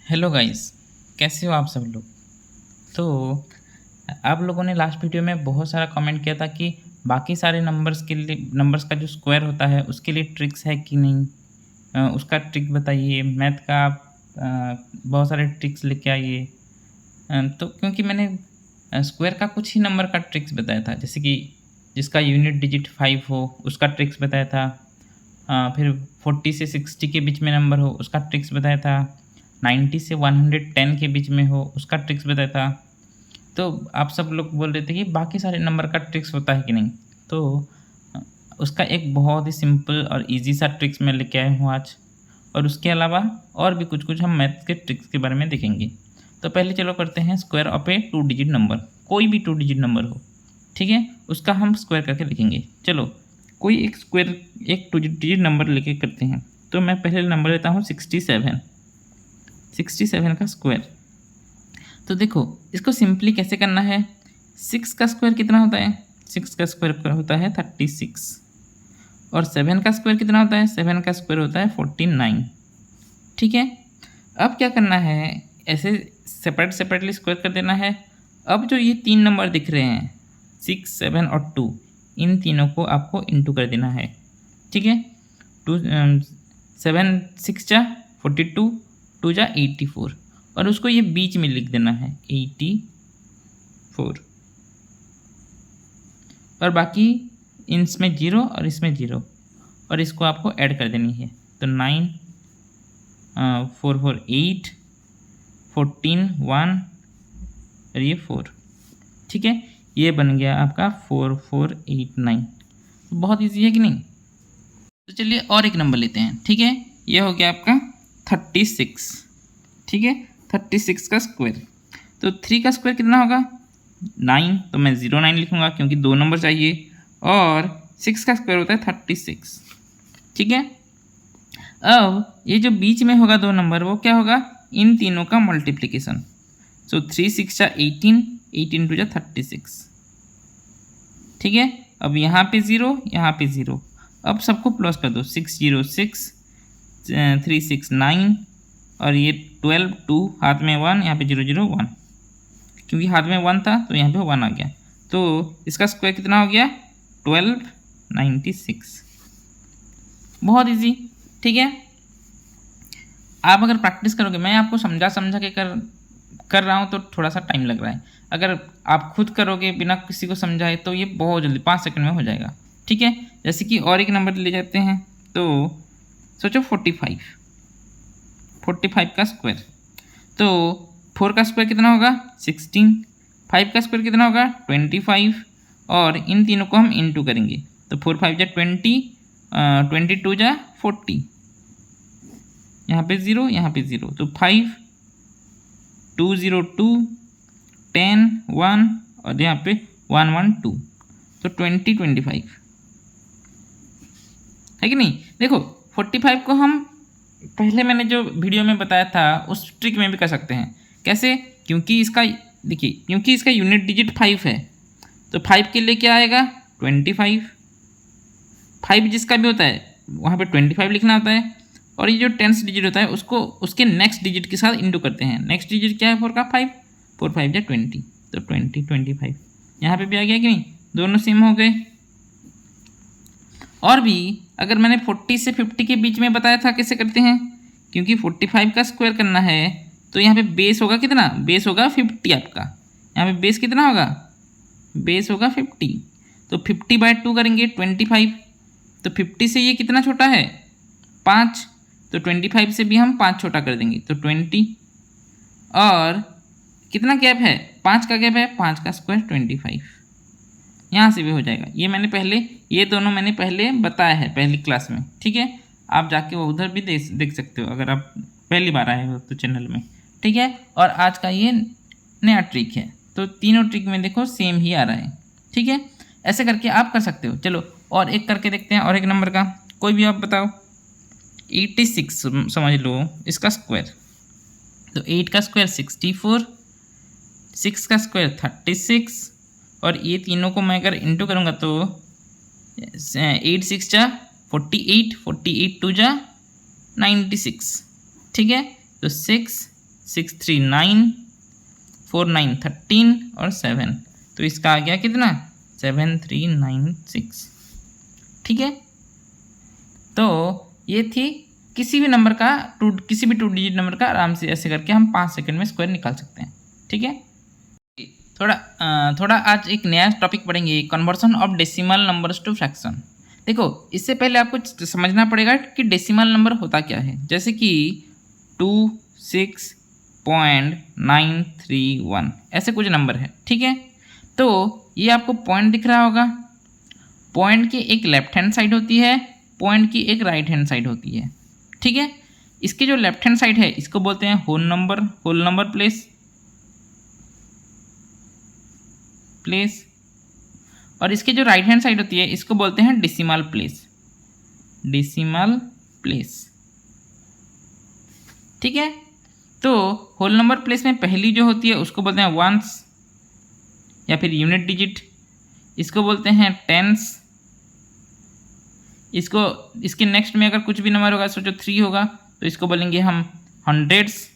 Hello guys, कैसे हो आप सब लोग। तो आप लोगों ने लास्ट वीडियो में बहुत सारा कमेंट किया था कि बाकी सारे नंबर्स के लिए नंबर्स का जो स्क्वायर होता है उसके लिए ट्रिक्स है कि नहीं। उसका ट्रिक बताइए। मैथ का आप बहुत सारे ट्रिक्स लेके आइए। तो क्योंकि मैंने स्क्वायर का कुछ ही नंबर का ट्रिक्स बताया था, जैसे कि जिसका यूनिट डिजिट 5 हो उसका ट्रिक्स बताया था। फिर 40 से 60 के बीच में नंबर हो उसका ट्रिक्स बताया था। 90 से 110 के बीच में हो उसका ट्रिक्स बताया था। तो आप सब लोग बोल रहे थे कि बाकी सारे नंबर का ट्रिक्स होता है कि नहीं। तो अ, उसका एक बहुत ही सिंपल और इजी सा ट्रिक्स मैं लेके आया हूँ आज। और उसके अलावा और भी कुछ कुछ हम मैथ्स के ट्रिक्स के बारे में देखेंगे। तो पहले चलो करते हैं square of A 2 digit number. कोई भी 2 डिजिट नंबर हो, ठीक है, उसका हम स्क्वायर करके लिखेंगे। चलो कोई एक स्क्वायर एक 2 डिजिट नंबर लेके करते हैं। तो मैं पहले नंबर लेता हूँ 67। 67 का स्क्वायर। तो देखो इसको सिंपली कैसे करना है। 6 का स्क्वायर कितना होता है? 6 का स्क्वायर होता है 36। और 7 का स्क्वायर कितना होता है? 7 का स्क्वायर होता है 49। ठीक है। अब क्या करना है, ऐसे सेपरेटली स्क्वायर कर देना है। अब जो ये 3 नंबर दिख रहे हैं 6, 7 और 2, इन तीनों को आपको इंटू कर देना है। ठीक है। 2 7 6 जा 42, 2 जा 84, और उसको ये बीच में लिख देना है 84। और बाकी इसमें 0 और इसमें 0, और इसको आपको ऐड कर देनी है। तो 9 4 4 8, 14 1 और ये 4। ठीक है, ये बन गया आपका 4489। बहुत इजी है कि नहीं। तो चलिए और एक नंबर लेते हैं। ठीक है, ये हो गया आपका 36। ठीक है, 36 का स्क्वायर। तो 3 का स्क्वायर कितना होगा? 9। तो मैं 09 लिखूंगा क्योंकि 2 नंबर चाहिए। और 6 का स्क्वायर होता है 36। ठीक है। अब ये जो बीच में होगा 2 नंबर, वो क्या होगा? इन तीनों का मल्टीप्लिकेशन। सो 3 6 जा 18, 18 2 जा 36। ठीक है। अब यहाँ पे 0, यहाँ पे 0। अब सबको प्लस कर दो। 6 0 6, 3 6 9, और ये 12 2, हाथ में 1, यहाँ पे 0 0 1, क्योंकि हाथ में 1 था तो यहाँ पे 1 आ गया। तो इसका स्क्वायर कितना हो गया? 1296। बहुत इजी। ठीक है। आप अगर प्रैक्टिस करोगे, मैं आपको समझा समझा के कर रहा हूँ तो थोड़ा सा टाइम लग रहा है। अगर आप खुद करोगे बिना किसी को समझाए तो ये बहुत जल्दी 5 सेकंड में हो जाएगा। ठीक है। जैसे कि और एक नंबर ले जाते हैं। तो सोचो 45। 45 का स्क्वायर। तो 4 का स्क्वायर कितना होगा? 16। 5 का स्क्वायर कितना होगा? 25। और इन तीनों को हम इंटू करेंगे। तो 4 5 जा 20, 22 जा 40, यहाँ पे 0, यहाँ पे 0, तो 5 2 0 2, 10 1, और यहाँ पे 1 1 2, तो 20 25 है कि नहीं। देखो 45 को हम पहले मैंने जो वीडियो में बताया था उस ट्रिक में भी कर सकते हैं। कैसे? क्योंकि इसका देखिए, क्योंकि इसका यूनिट डिजिट 5 है, तो 5 के लिए क्या आएगा? 25। 5 जिसका भी होता है वहाँ पे 25 लिखना होता है। और ये जो 10th डिजिट होता है उसको उसके नेक्स्ट डिजिट के साथ इंटू करते हैं। नेक्स्ट डिजिट क्या है? 4 का 5, 4 5 जा 20, तो 20 25। यहाँ पे भी आ गया कि नहीं, दोनों सेम हो गए। और भी अगर मैंने 40 से 50 के बीच में बताया था कैसे करते हैं, क्योंकि 45 का स्क्वायर करना है तो यहाँ पे बेस होगा कितना? बेस होगा 50 आपका। यहाँ पे बेस कितना होगा? बेस होगा 50। तो 50/2 करेंगे 25। तो 50 से ये कितना छोटा है? 5। तो 25 से भी हम 5 छोटा कर देंगे, तो 20। और कितना गैप है? 5 का गैप है, 5 का स्क्वायर 25। यहाँ से भी हो जाएगा। ये दोनों मैंने पहले बताया है पहली क्लास में। ठीक है, आप जाके वो उधर भी देख सकते हो अगर आप पहली बार आए हो तो चैनल में। ठीक है। और आज का ये नया ट्रिक है, तो तीनों ट्रिक में देखो सेम ही आ रहा है। ठीक है, ऐसे करके आप कर सकते हो। चलो और एक करके देखते हैं, और एक नंबर का कोई भी आप बताओ। 86 समझ लो इसका स्क्वायर। तो 8 का स्क्वायर 64, 6 का स्क्वायर 36, और ये तीनों को मैं अगर इंटू करूँगा तो 8 6 जा 48, 48 2 जा 96। ठीक है, तो 6 6 3 9, 4 9 13 और 7, तो इसका आ गया कितना 7396। ठीक है, तो ये थी किसी भी नंबर का किसी भी 2 डिजिट नंबर का आराम से ऐसे करके हम 5 सेकंड में स्क्वायर निकाल सकते हैं। ठीक है, थोड़ा आज एक नया टॉपिक पढ़ेंगे, conversion of decimal numbers to fraction. देखो, इससे पहले आपको समझना पड़ेगा कि डेसिमल नंबर होता क्या है। जैसे कि 26.931 ऐसे कुछ नंबर है। ठीक है, तो ये आपको पॉइंट दिख रहा होगा। पॉइंट की एक लेफ्ट हैंड साइड होती है, पॉइंट की एक राइट हैंड साइड होती है। ठीक है, इसकी जो लेफ्ट हैंड साइड है इसको बोलते हैं होल नंबर प्लेस, और इसकी जो राइट हैंड साइड होती है इसको बोलते हैं डेसिमल प्लेस। ठीक है, तो होल नंबर प्लेस में पहली जो होती है उसको बोलते हैं वंस या फिर यूनिट डिजिट, इसको बोलते हैं टेंस। इसके नेक्स्ट में अगर कुछ भी नंबर होगा, सोचो 3 होगा तो इसको बोलेंगे हम हंड्रेड्स।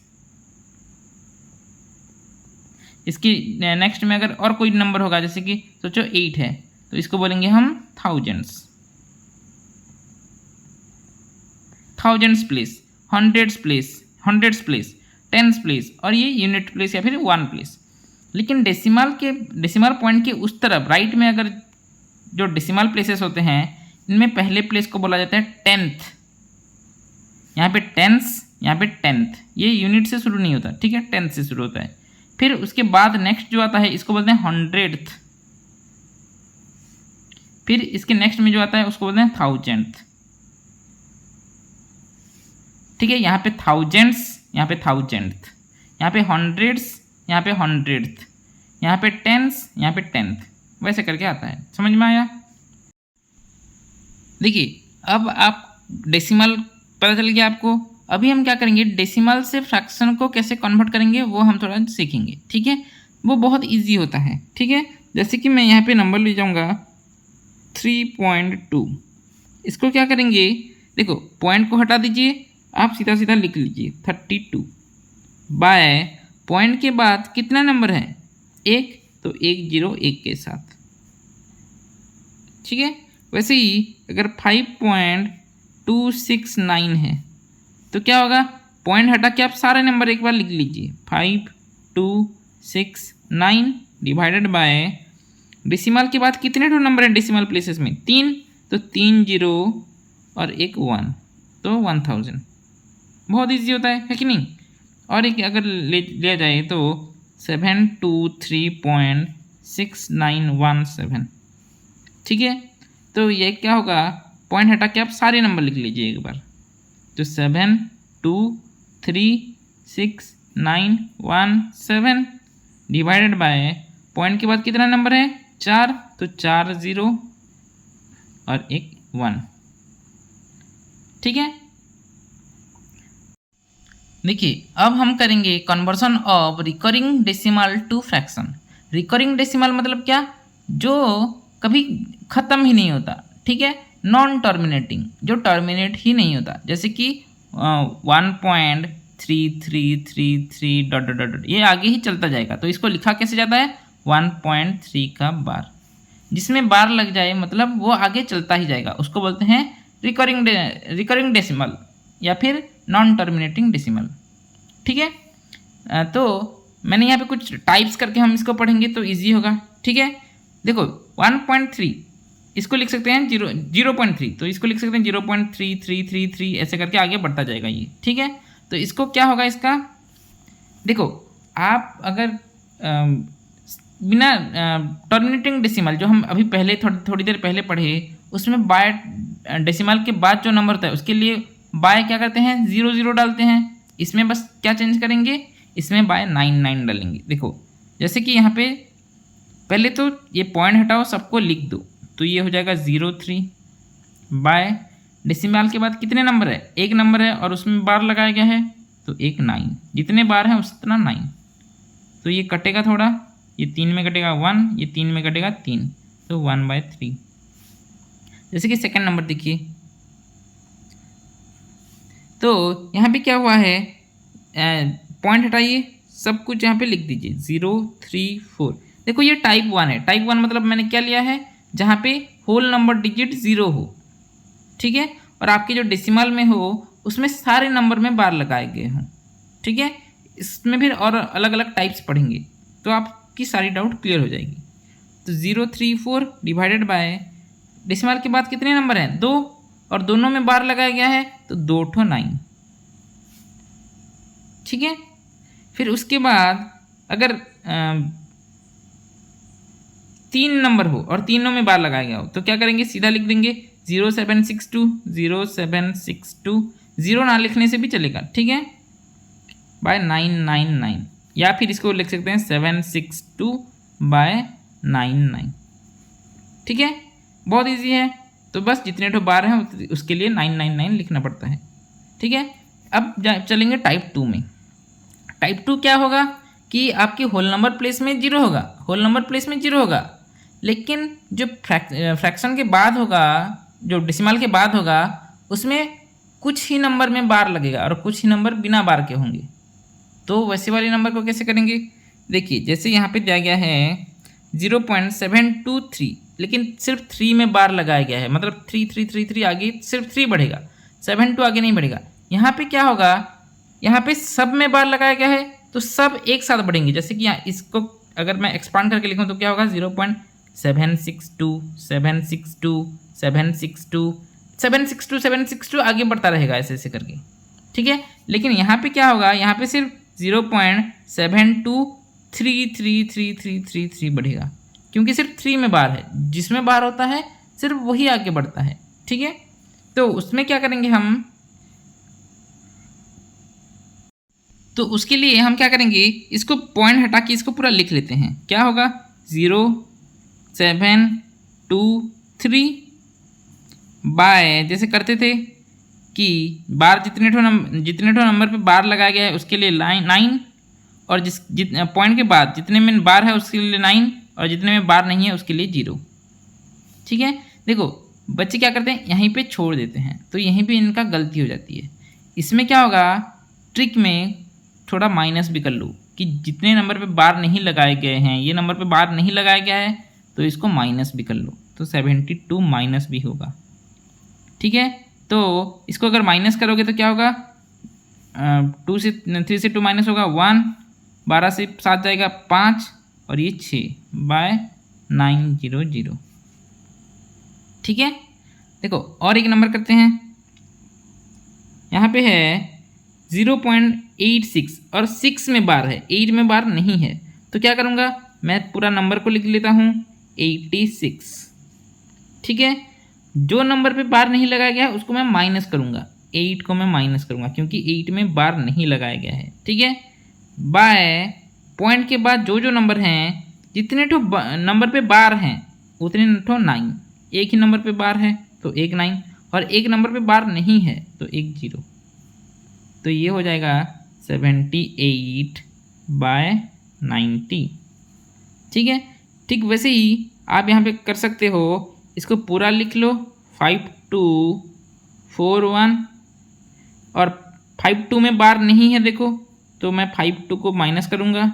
इसकी नेक्स्ट में अगर और कोई नंबर होगा, जैसे कि सोचो 8 है तो इसको बोलेंगे हम thousands place, hundreds place, tens place, और ये यूनिट प्लेस या फिर 1 प्लेस। लेकिन डेसिमल पॉइंट के उस तरफ राइट में अगर जो डेसिमल प्लेसेस होते हैं इनमें पहले प्लेस को बोला जाता है टेंथ। यहाँ पे टेंस, यहाँ पे टेंथ, ये यूनिट से शुरू नहीं होता। ठीक है, टेंथ से शुरू होता है। फिर उसके बाद नेक्स्ट जो आता है इसको बोलते हैं हंड्रेड्थ। फिर इसके नेक्स्ट में जो आता है उसको बोलते हैं थाउजेंड्थ। ठीक है, यहाँ पे थाउजेंड्स, यहाँ पे थाउजेंड्थ, यहाँ पे हंड्रेड्स, यहाँ पे हंड्रेड्थ, यहाँ पे टेंस, यहाँ पे टेंथ, वैसे करके आता है। समझ में आया? देखिए, अब आप डेसिमल पता चल गया आपको। अभी हम क्या करेंगे, डेसिमल से फ्रैक्शन को कैसे कन्वर्ट करेंगे वो हम थोड़ा सीखेंगे। ठीक है, वो बहुत इजी होता है। ठीक है, जैसे कि मैं यहाँ पे नंबर ले जाऊँगा 3.2। इसको क्या करेंगे, देखो पॉइंट को हटा दीजिए, आप सीधा सीधा लिख लीजिए 32 बाय पॉइंट के बाद कितना नंबर है 1, तो 101 के साथ। ठीक है, वैसे ही अगर 5.269 है तो क्या होगा, पॉइंट हटा के आप सारे नंबर एक बार लिख लीजिए 5269 डिवाइडेड बाय डेसिमल के बाद कितने टू नंबर हैं डेसिमल प्लेसेस में 3, तो 3 0 और एक 1, तो 1000। बहुत इजी होता है कि नहीं? और एक अगर ले लिया जाए तो 723.6917। ठीक है, तो ये क्या होगा, पॉइंट हटा के आप सारे नंबर लिख लीजिए एक बार, तो 7236917 डिवाइडेड बाय पॉइंट के बाद कितना नंबर है 4, तो 4 0 और एक 1। ठीक है, देखिए अब हम करेंगे conversion of recurring decimal to fraction. Recurring decimal मतलब क्या, जो कभी ख़त्म ही नहीं होता। ठीक है, नॉन टर्मिनेटिंग, जो टर्मिनेट ही नहीं होता, जैसे कि 1.3333 डॉट डॉट डॉट, ये आगे ही चलता जाएगा। तो इसको लिखा कैसे जाता है 1.3 का बार, जिसमें बार लग जाए मतलब वो आगे चलता ही जाएगा, उसको बोलते हैं रिकरिंग डेसिमल या फिर नॉन टर्मिनेटिंग डेसिमल। ठीक है, तो मैंने यहाँ पे कुछ टाइप्स करके हम इसको पढ़ेंगे तो इजी होगा। ठीक है, देखो 1.3 इसको लिख सकते हैं 0.3, तो इसको लिख सकते हैं 0.3333 ऐसे करके आगे बढ़ता जाएगा ये। ठीक है, तो इसको क्या होगा, इसका देखो आप अगर बिना टर्मिनेटिंग डेसिमल जो हम अभी पहले थोड़ी देर पहले पढ़े, उसमें बाय डेसिमल के बाद जो नंबर होता है उसके लिए बाय क्या करते हैं 0 डालते हैं। इसमें बस क्या चेंज करेंगे, इसमें बाय 99 डालेंगे। देखो जैसे कि यहाँ पे पहले तो ये पॉइंट हटाओ, सबको लिख दो, तो ये हो जाएगा 03 बाय डेसिमल के बाद कितने नंबर है, एक नंबर है और उसमें बार लगाया गया है, तो एक 9, जितने बार हैं उतना 9, तो ये कटेगा थोड़ा, ये 3 में कटेगा 1, ये 3 में कटेगा 3, तो 1/3। जैसे कि सेकंड नंबर देखिए, तो यहाँ पे क्या हुआ है, पॉइंट हटाइए, सब कुछ यहाँ पे लिख दीजिए 0 3 4। देखो ये टाइप 1 है। टाइप 1 मतलब मैंने क्या लिया है, जहाँ पे होल नंबर डिजिट 0 हो, ठीक है, और आपके जो डेसिमल में हो उसमें सारे नंबर में बार लगाए गए हों, ठीक है। इसमें फिर और अलग अलग टाइप्स पढ़ेंगे तो आपकी सारी डाउट क्लियर हो जाएगी। तो 0 3 4 डिवाइडेड बाय डेसिमल के बाद कितने नंबर हैं, 2, और दोनों में बार लगाया गया है तो 2 ठो 9, ठीक है। फिर उसके बाद अगर 3 नंबर हो और तीनों में बार लगाया गया हो तो क्या करेंगे, सीधा लिख देंगे 0762 0762, 0 ना लिखने से भी चलेगा, ठीक है, बाय 999, या फिर इसको लिख सकते हैं 762 बाय 99, ठीक है। बहुत इजी है। तो बस जितने ठो बार हैं उसके लिए 999 लिखना पड़ता है, ठीक है। अब चलेंगे टाइप 2 में। टाइप 2 क्या होगा कि आपके होल नंबर प्लेस में 0 होगा, होल नंबर प्लेस में 0 होगा, लेकिन जो फ्रैक्शन के बाद होगा, जो डेसिमल के बाद होगा, उसमें कुछ ही नंबर में बार लगेगा और कुछ ही नंबर बिना बार के होंगे। तो वैसे वाले नंबर को कैसे करेंगे, देखिए जैसे यहाँ पे दिया गया है 0.723, लेकिन सिर्फ 3 में बार लगाया गया है, मतलब 3333 आगे सिर्फ 3 बढ़ेगा, 72 आगे नहीं बढ़ेगा। यहाँ पे क्या होगा, यहाँ पे सब में बार लगाया गया है तो सब एक साथ बढ़ेंगे। जैसे कि यहाँ इसको अगर मैं एक्सपांड करके लिखूँ तो क्या होगा, 0.762 762 762 762 762 आगे बढ़ता रहेगा ऐसे ऐसे करके, ठीक है। लेकिन यहाँ पे क्या होगा, यहाँ पे सिर्फ 0.72333333 बढ़ेगा, क्योंकि सिर्फ 3 में बार है, जिसमें बार होता है सिर्फ वही आगे बढ़ता है, ठीक है। तो उसमें क्या करेंगे हम, तो उसके लिए हम क्या करेंगे, इसको पॉइंट हटा के इसको पूरा लिख लेते हैं। क्या होगा, 0 7 2 3 बाय, जैसे करते थे कि बार जितने ठो नंबर पे बार लगाया गया है उसके लिए 9, और पॉइंट के बाद जितने में बार है उसके लिए 9, और जितने में बार नहीं है उसके लिए 0, ठीक है। देखो बच्चे क्या करते हैं, यहीं पे छोड़ देते हैं, तो यहीं पे इनका गलती हो जाती है। इसमें क्या होगा, ट्रिक में थोड़ा माइनस भी कर लो कि जितने नंबर पे बार नहीं लगाए गए हैं, ये नंबर पे बार नहीं लगाया गया है तो इसको माइनस भी कर लो, तो 72 माइनस भी होगा, ठीक है। तो इसको अगर माइनस करोगे तो क्या होगा, 3 से 2 माइनस होगा 1, 12 से 7 जाएगा 5, और ये 6 बाय 900, ठीक है। देखो और एक नंबर करते हैं, यहाँ पे है 0.86 और 6 में बार है, 8 में बार नहीं है, तो क्या करूँगा, मैं पूरा नंबर को लिख लेता हूँ 86, ठीक है। जो नंबर पे बार नहीं लगाया गया है उसको मैं माइनस करूँगा, 8 को मैं माइनस करूँगा क्योंकि 8 में बार नहीं लगाया गया है, ठीक है। बाय पॉइंट के बाद जो जो नंबर हैं, जितने ठो नंबर पे बार हैं उतने ठो 9, एक ही नंबर पे बार है तो एक 9, और एक नंबर पे बार नहीं है तो एक 0, तो ये हो जाएगा 78 बाय 90, ठीक है। ठीक वैसे ही आप यहाँ पे कर सकते हो, इसको पूरा लिख लो 5241, और 52 में बार नहीं है देखो, तो मैं 52 को माइनस करूँगा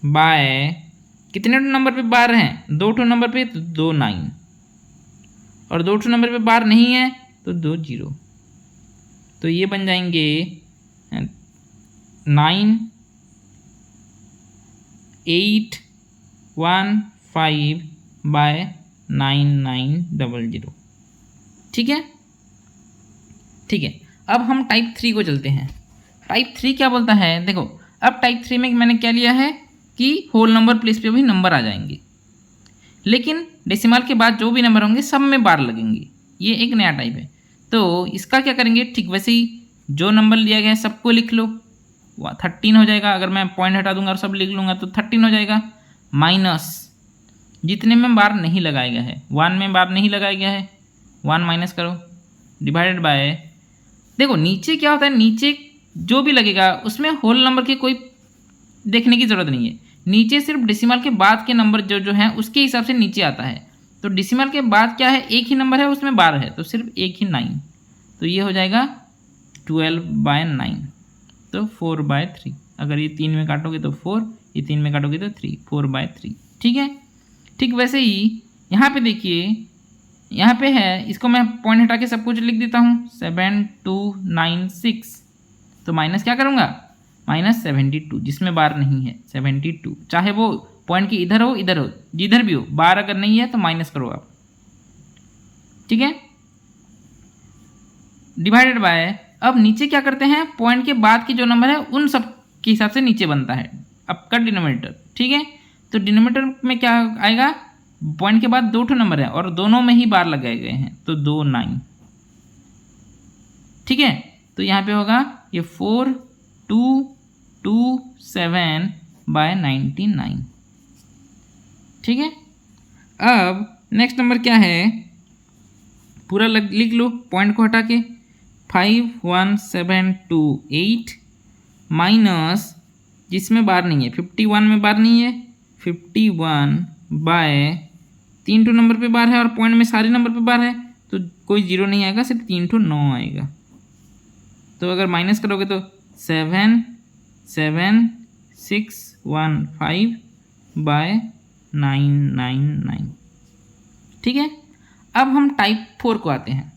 बाय कितने नंबर पे बार हैं, 2 ठो नंबर पे तो 2 9, और 2 ठो नंबर पे बार नहीं है तो 2 0, तो ये बन जाएंगे 9 8 1 5 बाय 9900, ठीक है। ठीक है, अब हम टाइप 3 को चलते हैं। टाइप 3 क्या बोलता है, देखो अब टाइप 3 में मैंने क्या लिया है कि होल नंबर प्लेस पे भी नंबर आ जाएंगे, लेकिन डेसिमल के बाद जो भी नंबर होंगे सब में बार लगेंगे। ये एक नया टाइप है। तो इसका क्या करेंगे, ठीक वैसे ही जो नंबर लिया गया है सबको लिख लो, 13 हो जाएगा। अगर मैं पॉइंट हटा दूंगा और सब लिख लूँगा तो 13 हो जाएगा, माइनस जितने में बार नहीं लगाया गया है, 1 में बार नहीं लगाया गया है, 1 माइनस करो, डिवाइडेड बाय, देखो नीचे क्या होता है, नीचे जो भी लगेगा उसमें होल नंबर की कोई देखने की ज़रूरत नहीं है, नीचे सिर्फ डेसिमल के बाद के नंबर जो जो हैं उसके हिसाब से नीचे आता है। तो डेसिमल के बाद क्या है, एक ही नंबर है उसमें बार है, तो सिर्फ एक ही 9, तो ये हो जाएगा 12 बाय 9, तो 4/3। अगर ये 3 में काटोगे तो 4, ये 3 में काटोगे तो 3, 4/3। ठीक है। ठीक वैसे ही यहाँ पे देखिए, यहाँ पे है, इसको मैं पॉइंट हटा के सब कुछ लिख देता हूँ 7296। तो माइनस क्या करूँगा, -72, जिसमें बार नहीं है 72, चाहे वो पॉइंट की इधर हो इधर हो जिधर भी हो, बार अगर नहीं है तो माइनस करो आप। ठीक है, डिवाइडेड बाय, अब नीचे क्या करते हैं, पॉइंट के बाद के जो नंबर है उन सब के हिसाब से नीचे बनता है आपका डिनोमिनेटर। ठीक है, तो डिनोमिनेटर में क्या आएगा, पॉइंट के बाद 2 नंबर है और दोनों में ही बार लगाए गए हैं, तो 2 9। ठीक है, तो यहाँ पे होगा ये 4227/99। ठीक है, अब नेक्स्ट नंबर क्या है, पूरा लिख लो पॉइंट को हटा के, 51728 माइनस, जिसमें बार नहीं है 51 में बार नहीं है, 51/3 नंबर पे बार है और पॉइंट में सारे नंबर पे बार है, तो कोई जीरो नहीं आएगा, सिर्फ 3 9 आएगा। तो अगर माइनस करोगे तो 77615/999। ठीक है, अब हम टाइप 4 को आते हैं।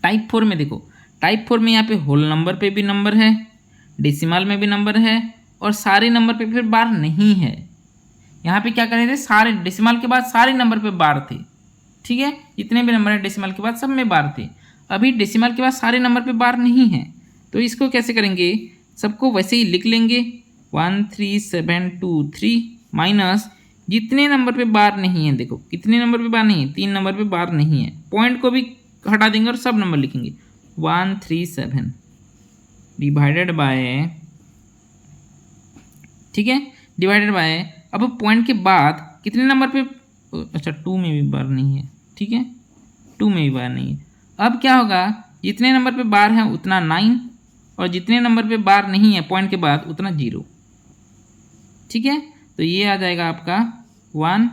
टाइप 4 में देखो, टाइप 4 में यहाँ पे होल नंबर पे भी नंबर है, डेसिमल में भी नंबर है और सारे नंबर पे फिर बार नहीं है। यहाँ पे क्या कर रहे थे, सारे डेसिमल के बाद सारे नंबर पे बार थे। ठीक है, जितने भी नंबर है डेसिमल के बाद सब में बार थे। अभी डेसिमल के बाद सारे नंबर पे बार नहीं है, तो इसको कैसे करेंगे, सबको वैसे ही लिख लेंगे 13723 माइनस, जितने नंबर पे बार नहीं है, देखो कितने नंबर पे बार नहीं है, 3 नंबर पे बार नहीं है, पॉइंट को भी हटा देंगे और सब नंबर लिखेंगे 137 डिवाइडेड बाय। ठीक है, डिवाइडेड बाय, अब पॉइंट के बाद कितने नंबर पे, अच्छा 2 में भी बार नहीं है। ठीक है, 2 में भी बार नहीं है। अब क्या होगा, जितने नंबर पे बार है उतना 9 और जितने नंबर पे बार नहीं है पॉइंट के बाद उतना 0। ठीक है, तो ये आ जाएगा आपका 1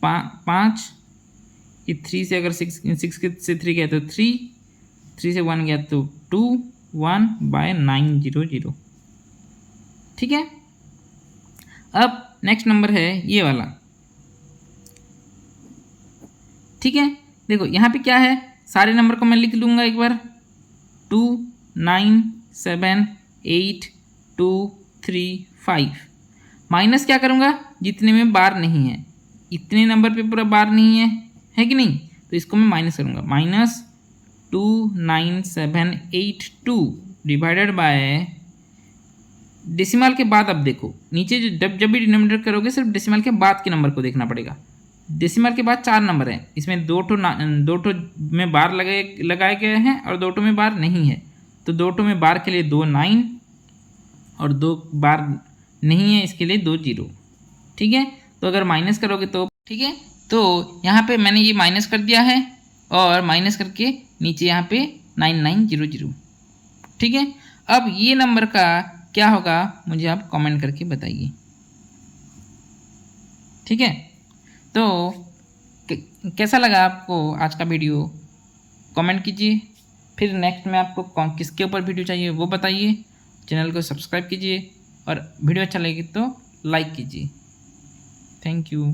5, ये 3 से अगर 6 से 3 गया तो 3 से 1 गया तो 2 1/900। ठीक है, अब नेक्स्ट नंबर है ये वाला। ठीक है, देखो यहाँ पे क्या है, सारे नंबर को मैं लिख लूँगा एक बार, 2978235 माइनस क्या करूँगा, जितने में बार नहीं है, इतने नंबर पे पूरा बार नहीं है कि नहीं, तो इसको मैं माइनस करूँगा, -29782 डिवाइडेड बाय, डेसिमल के बाद, अब देखो नीचे जब भी डिनोमिनेटर करोगे सिर्फ डेसिमल के बाद के नंबर को देखना पड़ेगा। डेसिमल के बाद 4 नंबर हैं, इसमें 2 में बार लगाए गए हैं और 2 में बार नहीं है, तो 2 में बार के लिए 2 9 और 2 बार नहीं है इसके लिए 2 0। ठीक है, तो अगर माइनस करोगे तो, ठीक है, तो यहाँ पे मैंने ये माइनस कर दिया है और माइनस करके नीचे यहाँ पे 9900। ठीक है, अब ये नंबर का क्या होगा मुझे आप कमेंट करके बताइए। ठीक है, तो कैसा लगा आपको आज का वीडियो, कमेंट कीजिए। फिर नेक्स्ट में आपको किसके ऊपर वीडियो चाहिए वो बताइए। चैनल को सब्सक्राइब कीजिए और वीडियो अच्छा लगे तो लाइक कीजिए। Thank you.